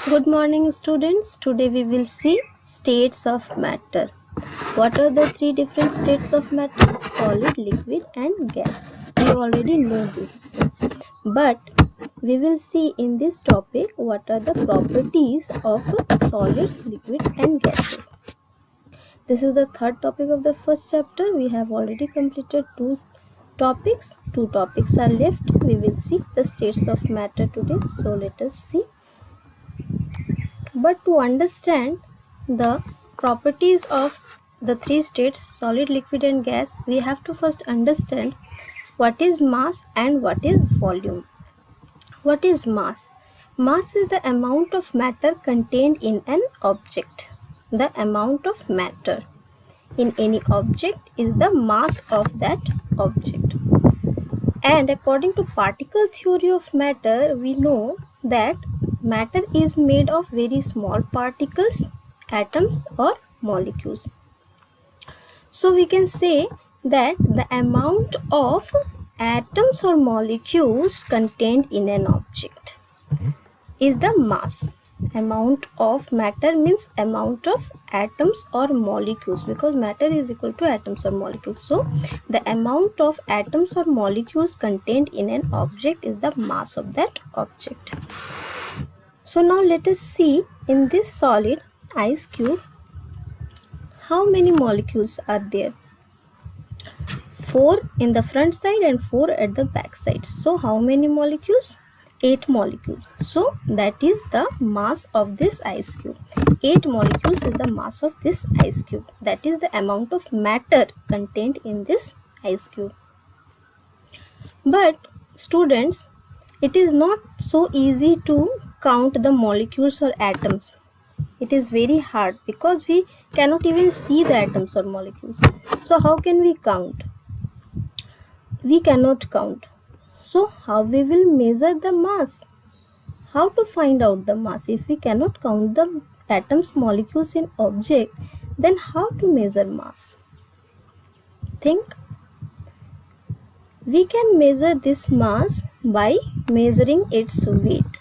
Good morning, students. Today we will see states of matter. What are the three different states of matter? Solid, liquid, and gas. We already know these things. But we will see in this topic what are the properties of solids, liquids, and gases. This is the third topic of the first chapter. We have already completed two topics. Two topics are left. We will see the states of matter today. So let us see. But to understand the properties of the three states, solid, liquid, and gas, we have to first understand what is mass and what is volume. What is mass? Mass is the amount of matter contained in an object. The amount of matter in any object is the mass of that object. And according to particle theory of matter, we know that matter is made of very small particles, atoms or molecules. So we can say that the amount of atoms or molecules contained in an object is the mass. Amount of matter means amount of atoms or molecules, because matter is equal to atoms or molecules. So the amount of atoms or molecules contained in an object is the mass of that object. So now let us see in this solid ice cube how many molecules are there. 4 in the front side and 4 at the back side. So how many molecules? 8 molecules. So that is the mass of this ice cube. 8 molecules is the mass of this ice cube. That is the amount of matter contained in this ice cube. But students, it is not so easy to count the molecules or atoms. It is very hard because we cannot even see the atoms or molecules. So how can we count? We cannot count. So how we will measure the mass? How to find out the mass? If we cannot count the atoms, molecules in object, then how to measure mass? Think. We can measure this mass by measuring its weight.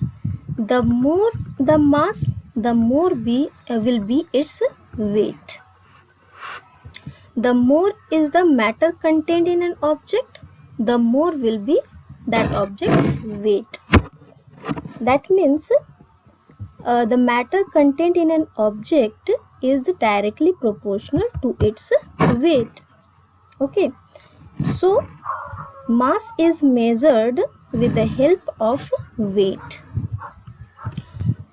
The more the mass, the more will be its weight. The more is the matter contained in an object, the more will be that object's weight. That means the matter contained in an object is directly proportional to its weight. Okay, so mass is measured with the help of weight.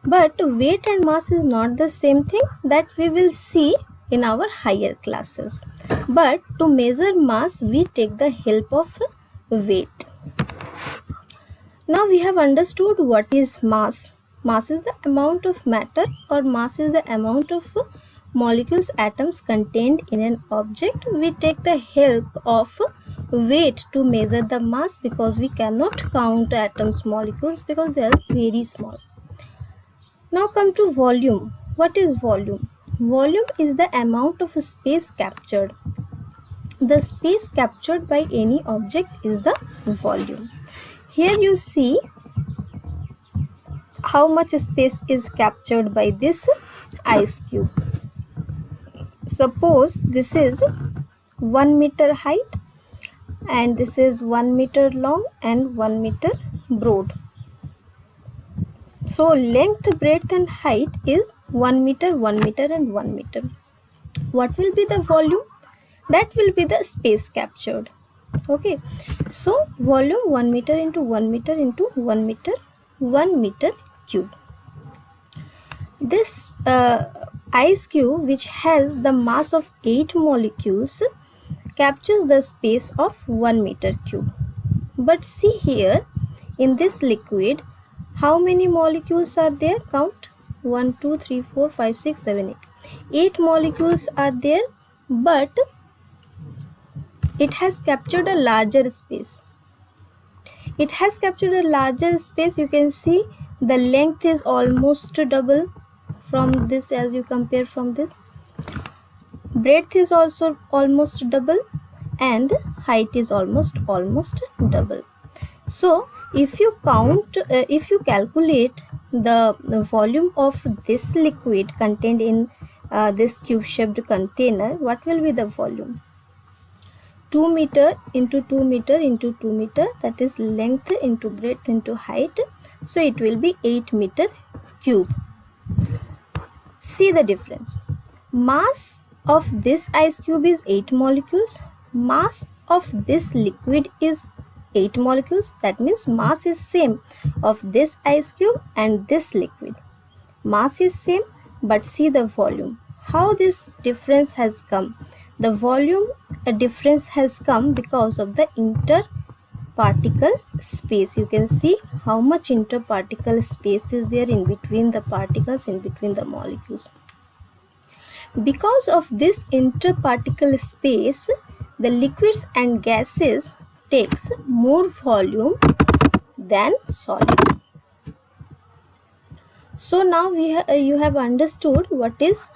But weight and mass is not the same thing, that we will see in our higher classes. But to measure mass, we take the help of weight. Now we have understood what is mass. Mass is the amount of matter, or mass is the amount of molecules, atoms contained in an object. We take the help of weight to measure the mass, because we cannot count atoms, molecules, because they are very small. Now come to volume. What is volume? Volume is the amount of space captured. The space captured by any object is the volume. Here you see how much space is captured by this ice cube. Suppose this is 1 meter height and this is 1 meter long and 1 meter broad. So length, breadth and height is 1 meter, 1 meter and 1 meter. What will be the volume? That will be the space captured. Okay, so volume 1 meter into 1 meter into 1 meter, 1 meter cube. This ice cube, which has the mass of 8 molecules, captures the space of 1 meter cube. But see here, in this liquid, how many molecules are there? Count. 1, 2, 3, 4, 5, 6, 7, 8. 8 molecules are there, but it has captured a larger space. It has captured a larger space. You can see the length is almost double from this as you compare from this. Breadth is also almost double and height is almost double. So if you count, if you calculate the volume of this liquid contained in this cube shaped container, what will be the volume? 2 meter into 2 meter into 2 meter, that is length into breadth into height, so it will be 8 meter cube. See the difference. Mass of this ice cube is 8 molecules. Mass of this liquid is 8 molecules. That means mass is same of this ice cube and this liquid. Mass is same, but see the volume. How this difference has come? The volume difference has come because of the interparticle space. You can see how much interparticle space is there in between the particles, in between the molecules. Because of this interparticle space, the liquids and gases takes more volume than solids. So now you have understood what is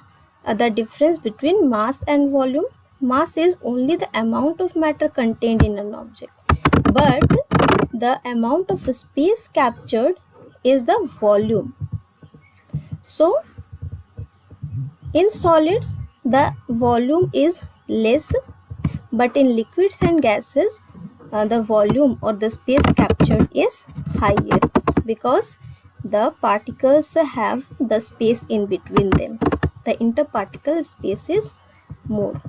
the difference between mass and volume. Mass is only the amount of matter contained in an object, but the amount of space captured is the volume. So in solids the volume is less, but in liquids and gases the volume or the space captured is higher, because the particles have the space in between them. The interparticle space is more.